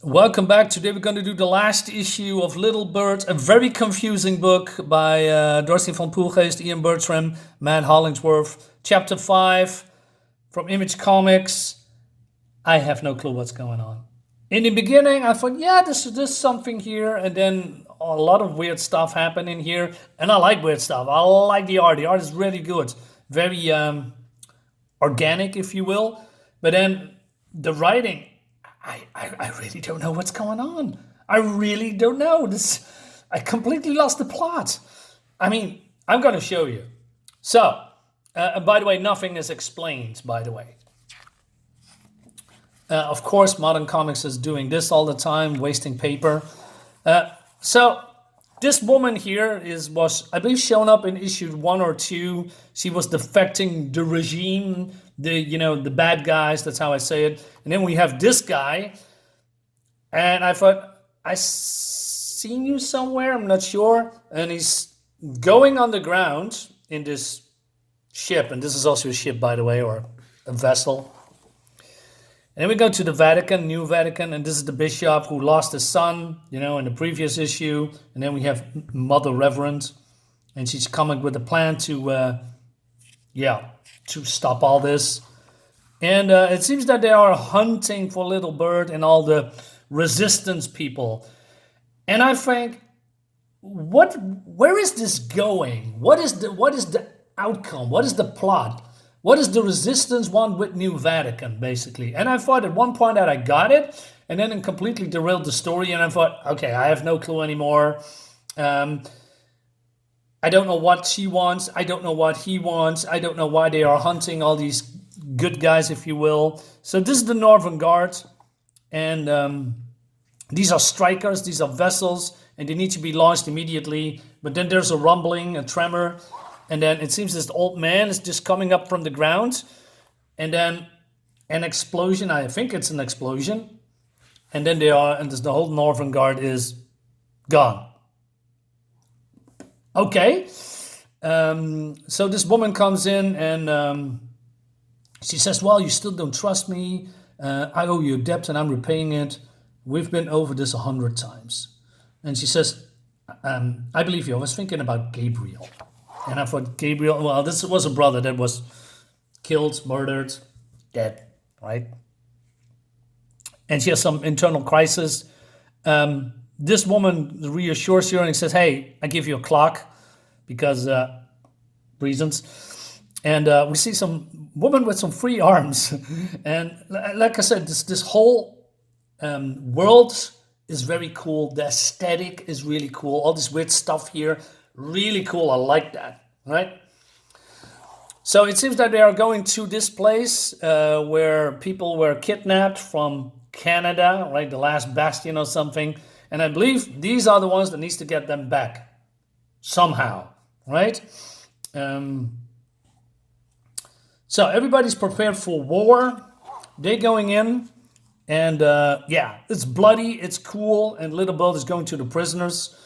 Welcome back. Today we're going to do the last issue of Little Bird, a very confusing book by Darcy Van Poelgeest, Ian Bertram, Matt Hollingsworth. Chapter 5 from Image Comics. I have no clue what's going on. In the beginning, I thought, yeah, there's something here, and then a lot of weird stuff happened in here, and I like weird stuff. I like the art. The art is really good, very organic, if you will. But then the writing, I really don't know what's going on. I really don't know. I completely lost the plot. I mean, I'm going to show you. So, by the way, nothing is explained, by the way. Of course, modern comics is doing this all the time, wasting paper. So, this woman here was, I believe, shown up in issue 1 or 2. She was defecting the regime, the bad guys. That's how I say it. And then we have this guy, and I thought I seen you somewhere. I'm not sure. And he's going on the ground in this ship, and this is also a ship, by the way, or a vessel. And then we go to the Vatican, New Vatican, and this is the bishop who lost his son, in the previous issue. And then we have Mother Reverend, and she's coming with a plan to stop all this. And it seems that they are hunting for Little Bird and all the resistance people. And I think, where is this going? What is the outcome? What is the plot? What is the resistance want with New Vatican, basically? And I thought at one point that I got it, and then it completely derailed the story, and I thought, okay, I have no clue anymore. I don't know what she wants. I don't know what he wants. I don't know why they are hunting all these good guys, if you will. So this is the Northern Guard, and these are strikers, these are vessels, and they need to be launched immediately. But then there's a rumbling, a tremor, and then it seems this old man is just coming up from the ground, and then an explosion. I think it's an explosion, and then the whole Northern Guard is gone. Okay, so this woman comes in, and she says, well, you still don't trust me. I owe you a debt and I'm repaying it. We've been over this 100 times. And she says, I believe you. I was thinking about Gabriel. And I thought, Gabriel, well, this was a brother that was killed, murdered, dead, right? And she has some internal crisis. This woman reassures her and says, hey, I give you a clock because reasons. And we see some woman with some free arms. And like I said, this whole world is very cool. The aesthetic is really cool. All this weird stuff here, really cool. I like that, right? So it seems that they are going to this place where people were kidnapped from Canada, right? The last bastion or something. And I believe these are the ones that needs to get them back somehow, right? So everybody's prepared for war. They're going in, and it's bloody, it's cool, and Little Bird is going to the prisoners.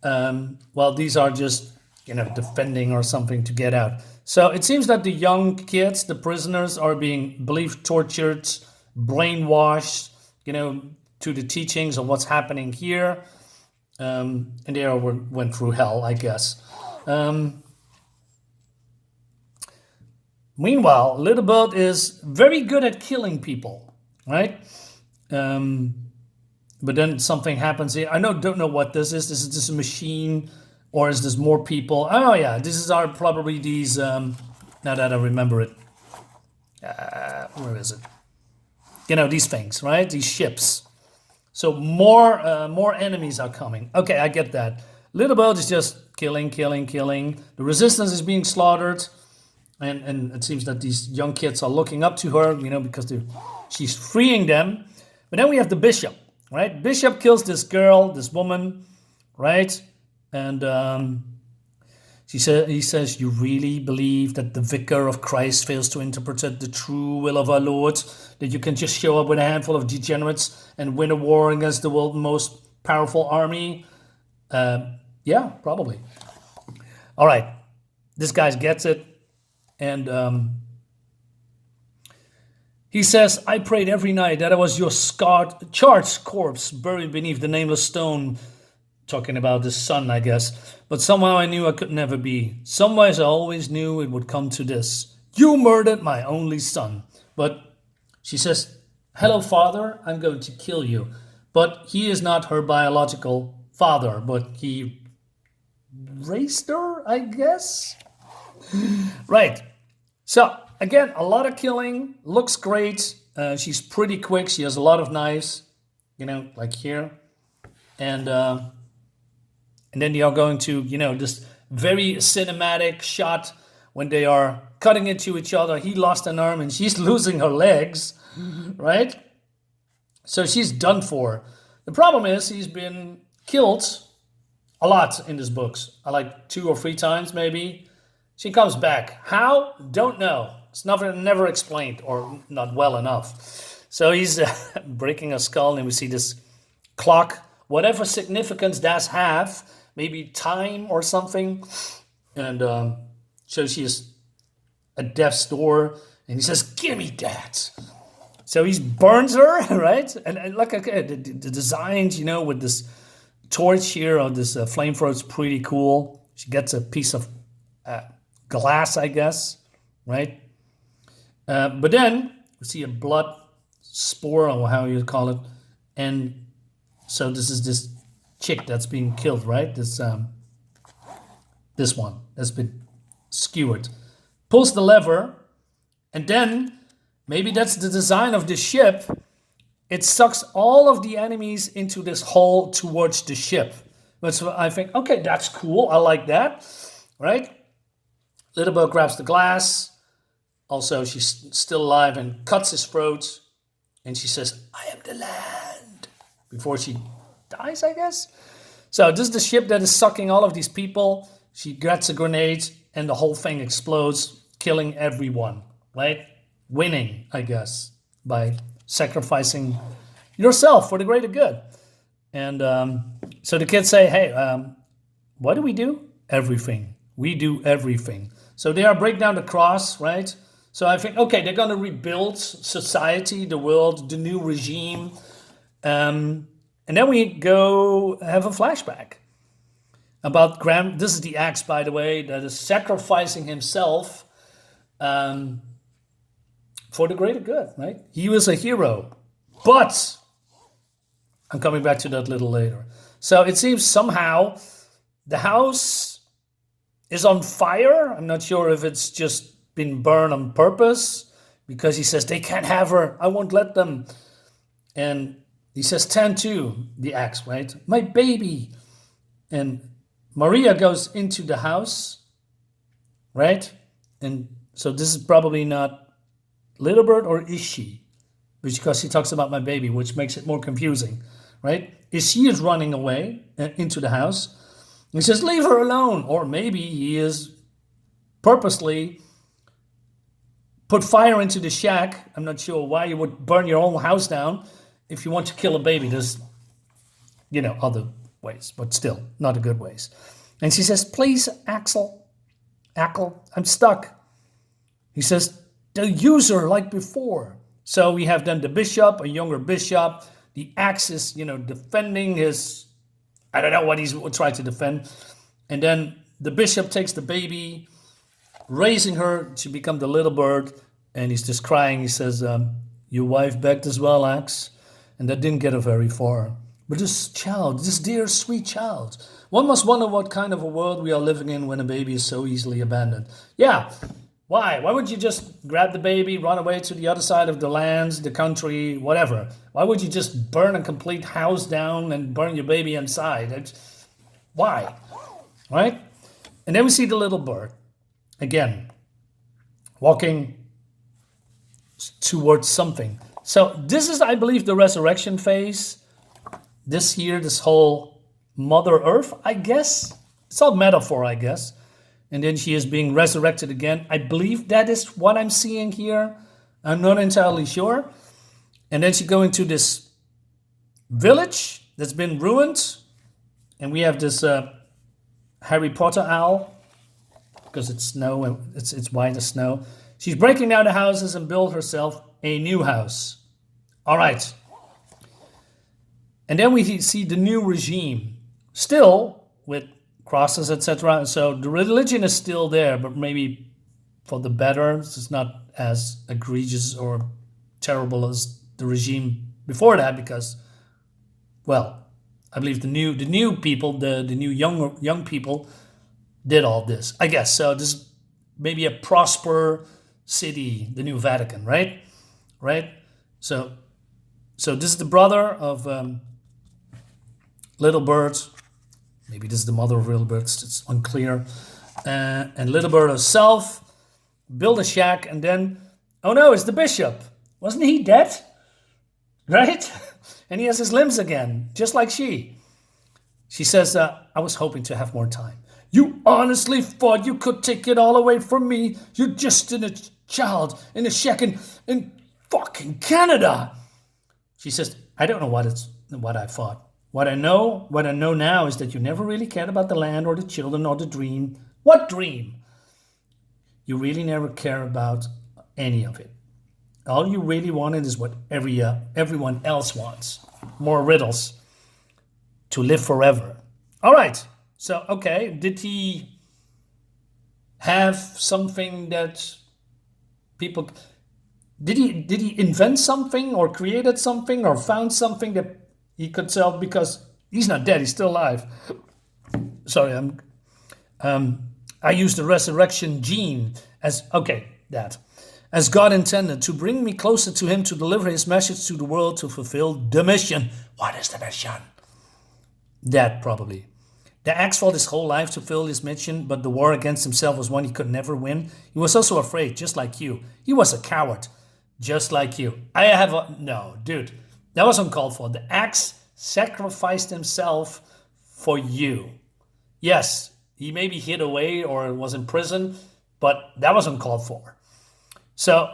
While these are just, defending or something to get out. So it seems that the young kids, the prisoners, are being believed tortured, brainwashed, to the teachings of what's happening here. And they went through hell, I guess. Meanwhile, Little Bird is very good at killing people, right? But then something happens here. I don't know what this is. Is this a machine, or is this more people? Oh yeah, probably these. Now that I remember it, where is it? These things, right? These ships. So more enemies are coming. Okay, I get that. Little Bird is just killing. The resistance is being slaughtered, and it seems that these young kids are looking up to her, because she's freeing them. But then we have the bishop, right? Bishop kills this girl, this woman, right? And he says, you really believe that the vicar of Christ fails to interpret the true will of our Lord? That you can just show up with a handful of degenerates and win a war against the world's most powerful army? Yeah, probably. All right, this guy gets it. And He says, I prayed every night that I was your charred corpse buried beneath the nameless stone, talking about the sun, I guess. But somehow I knew I could never be. Some ways I always knew it would come to this. You murdered my only son. But she says, hello, father, I'm going to kill you. But he is not her biological father, but he raised her, I guess? Right. So, again, a lot of killing. Looks great. She's pretty quick. She has a lot of knives, like here. And then they are going to, this very cinematic shot when they are cutting into each other. He lost an arm and she's losing her legs, right? So she's done for. The problem is he's been killed a lot in these books. Like 2 or 3 times maybe. She comes back. How? Don't know. It's never explained, or not well enough. So he's breaking a skull, and we see this clock, whatever significance that have, maybe time or something. And so she is at death's door, and he says, give me that. So he burns her, right? And like the designs, with this torch here, or this flamethrower is pretty cool. She gets a piece of glass, I guess, right? But then we see a blood spore, or how you call it. And so this is this chick that's being killed, right? This one has been skewered. Pulls the lever, and then, maybe that's the design of the ship, it sucks all of the enemies into this hole towards the ship. But I think, okay, that's cool. I like that, right? Little Bird grabs the glass. Also, she's still alive and cuts his throat. And she says, I am the land. Before she dies, I guess. So this is the ship that is sucking all of these people. She gets a grenade and the whole thing explodes, killing everyone, right? Winning, I guess, by sacrificing yourself for the greater good. And so the kids say, hey, what do we do? Everything. We do everything. So they are breaking down the cross, right? So I think, okay, they're going to rebuild society, the world, the new regime. And then we go have a flashback about Graham. This is the axe, by the way, that is sacrificing himself for the greater good, right? He was a hero. But I'm coming back to that a little later. So it seems somehow the house is on fire. I'm not sure if it's just been burned on purpose, because he says, they can't have her. I won't let them. And he says, 10-2, the axe, right? My baby. And Maria goes into the house, right? And so this is probably not Little Bird, or is she? Because he talks about my baby, which makes it more confusing, right? She is running away into the house. He says, leave her alone. Or maybe he is purposely put fire into the shack. I'm not sure why you would burn your own house down if you want to kill a baby. There's, other ways, but still not a good ways. And she says, please, Ackle, I'm stuck. He says, they'll use her like before. So we have then the bishop, a younger bishop. The axe is, defending his, I don't know what he's trying to defend. And then the bishop takes the baby, raising her to become the Little Bird. And he's just crying. He says, your wife begged as well, Axe. And that didn't get her very far. But this child, this dear, sweet child. One must wonder what kind of a world we are living in when a baby is so easily abandoned. Yeah, why? Why would you just grab the baby, run away to the other side of the lands, the country, whatever? Why would you just burn a complete house down and burn your baby inside? Why? Right? And then we see the Little Bird, again, walking towards something. So this is, I believe, the resurrection phase. This whole Mother Earth, I guess. It's all metaphor, I guess. And then she is being resurrected again. I believe that is what I'm seeing here. I'm not entirely sure. And then she goes into this village that's been ruined. And we have this Harry Potter owl, because it's snow and it's white as snow. She's breaking down the houses and build herself a new house. All right. And then we see the new regime, still with crosses, etc. So the religion is still there, but maybe for the better. It's not as egregious or terrible as the regime before that, because, well, I believe the new people, the new young people, did all this. I guess so. This is maybe a prosper city, the new Vatican, right? Right. So this is the brother of Little Bird. Maybe this is the mother of Little Bird. It's unclear. And Little Bird herself built a shack, and then, oh no, it's the bishop. Wasn't he dead? Right? And he has his limbs again, just like she. She says, I was hoping to have more time. You honestly thought you could take it all away from me? You're just a child in a shack in fucking Canada. She says, I don't know what I thought. What I know now is that you never really cared about the land or the children or the dream. What dream? You really never care about any of it. All you really wanted is what everyone else wants. More riddles. To live forever. All right. So, okay. Did he have something that people... Did he invent something or created something or found something that he could sell? Because he's not dead. He's still alive. Sorry, I used the resurrection gene as... Okay, that. As God intended, to bring me closer to him, to deliver his message to the world, to fulfill the mission. What is the mission? That, probably. The axe fought his whole life to fulfill his mission, but the war against himself was one he could never win. He was also afraid, just like you. He was a coward, just like you. No, dude, that was uncalled for. The axe sacrificed himself for you. Yes, he maybe hid away or was in prison, but that was uncalled for. So,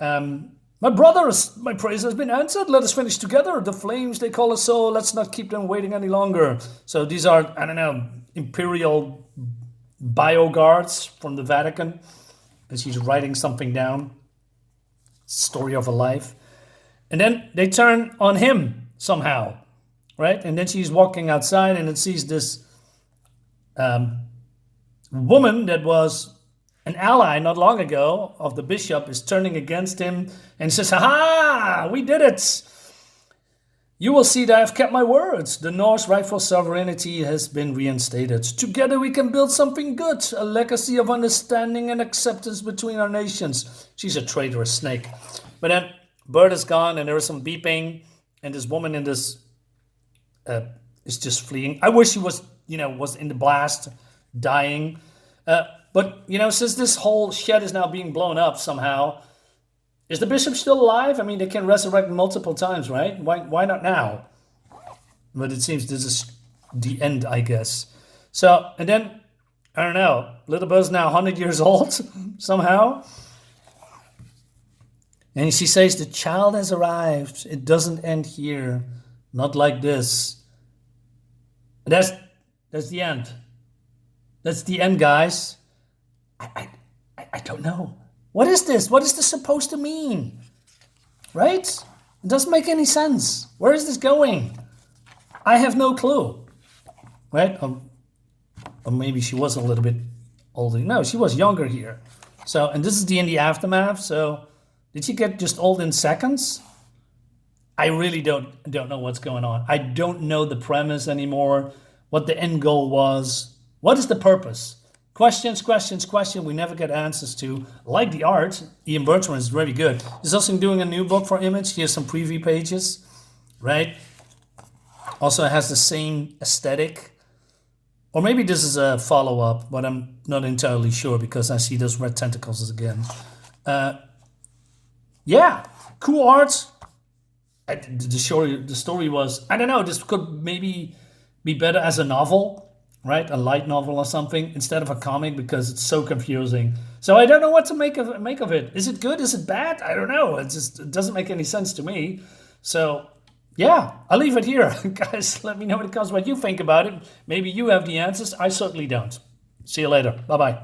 my praise has been answered. Let us finish together. The flames, they call us so. Let's not keep them waiting any longer. So these are, I don't know, imperial bioguards from the Vatican. As he's writing something down. Story of a life. And then they turn on him somehow. Right? And then she's walking outside and it sees this woman that was an ally not long ago of the bishop is turning against him and says, "Ha! We did it! You will see that I've kept my words. The North's rightful sovereignty has been reinstated. Together we can build something good, a legacy of understanding and acceptance between our nations." She's a traitorous snake. But then Bird is gone and there is some beeping and this woman in this is just fleeing. I wish she was in the blast, dying. But, since this whole shed is now being blown up somehow, is the bishop still alive? I mean, they can resurrect multiple times, right? Why not now? But it seems this is the end, I guess. So, and then, I don't know, Little Buzz now 100 years old, somehow. And she says, the child has arrived. It doesn't end here. Not like this. That's the end. That's the end, guys. I don't know. What is this? What is this supposed to mean? Right? It doesn't make any sense. Where is this going? I have no clue. Right? Or maybe she was a little bit older. No, she was younger here. So, and this is in the aftermath. So, did she get just old in seconds? I really don't know what's going on. I don't know the premise anymore. What the end goal was. What is the purpose? Questions. We never get answers to. Like the art, Ian Bertram is very good. He's also doing a new book for Image. Here's some preview pages, right? Also has the same aesthetic. Or maybe this is a follow-up, but I'm not entirely sure because I see those red tentacles again. Yeah, cool art. The story was, I don't know, this could maybe be better as a novel. Right, a light novel or something instead of a comic because it's so confusing. So I don't know what to make of it. Is it good? Is it bad? I don't know. It doesn't make any sense to me. So yeah, I'll leave it here, guys. Let me know in the comments what you think about it. Maybe you have the answers. I certainly don't. See you later. Bye bye.